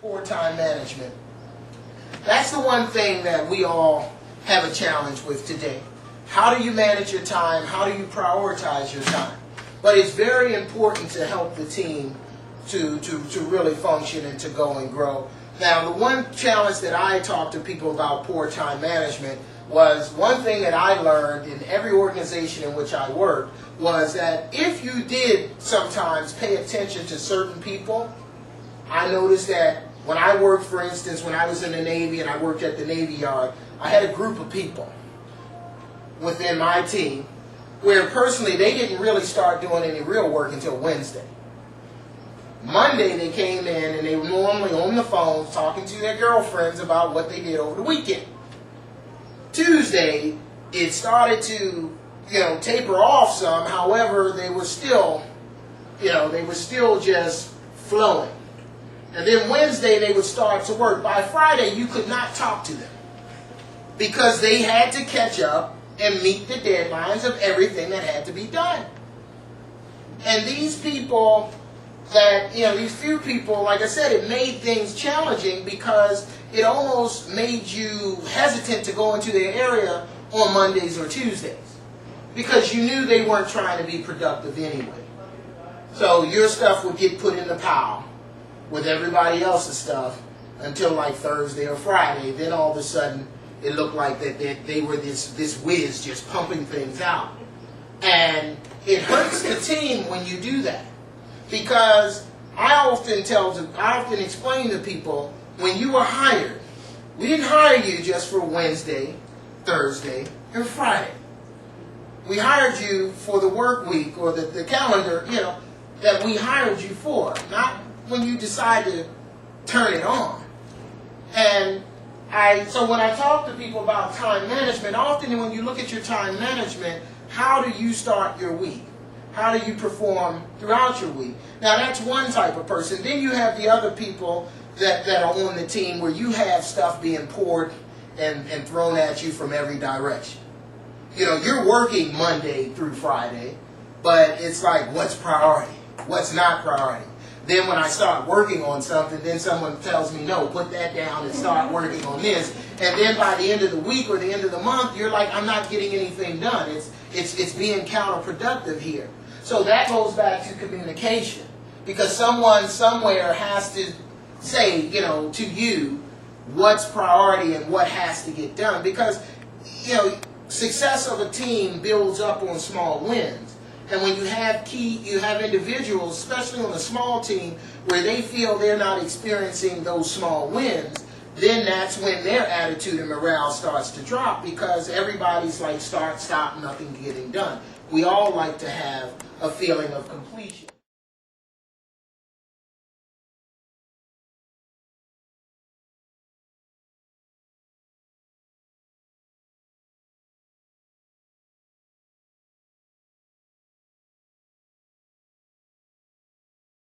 Poor time management. That's the one thing that we all have a challenge with today. How do you manage your time? How do you prioritize your time? But it's very important to help the team to really function and to go and grow. Now, the one challenge that I talk to people about poor time management was one thing that I learned in every organization in which I worked was that if you did sometimes pay attention to certain people, I noticed that when I worked, for instance, when I was in the Navy and I worked at the Navy Yard, I had a group of people within my team where personally they didn't really start doing any real work until Wednesday. Monday they came in and they were normally on the phone talking to their girlfriends about what they did over the weekend. Tuesday it started to, taper off some. However, they were still just flowing. And then Wednesday they would start to work. By Friday you could not talk to them because they had to catch up and meet the deadlines of everything that had to be done. And these people these few people, like I said, it made things challenging because it almost made you hesitant to go into their area on Mondays or Tuesdays because you knew they weren't trying to be productive anyway. So your stuff would get put in the pile with everybody else's stuff until like Thursday or Friday. Then all of a sudden it looked like that they were this whiz just pumping things out. And it hurts the team when you do that. Because I often explain to people, when you were hired, we didn't hire you just for Wednesday, Thursday, and Friday. We hired you for the work week or the calendar, that we hired you for, not when you decide to turn it on. And so when I talk to people about time management, often when you look at your time management, how do you start your week? How do you perform throughout your week? Now that's one type of person. Then you have the other people that are on the team where you have stuff being poured and thrown at you from every direction. You're working Monday through Friday, but it's like, what's priority? What's not priority? Then when I start working on something, then someone tells me, no, put that down and start working on this. And then by the end of the week or the end of the month, you're like, I'm not getting anything done. It's being counterproductive here. So that goes back to communication. Because someone somewhere has to say, to you, what's priority and what has to get done. Because, success of a team builds up on small wins. And when you have individuals, especially on a small team, where they feel they're not experiencing those small wins, then that's when their attitude and morale starts to drop because everybody's like start, stop, nothing getting done. We all like to have a feeling of completion.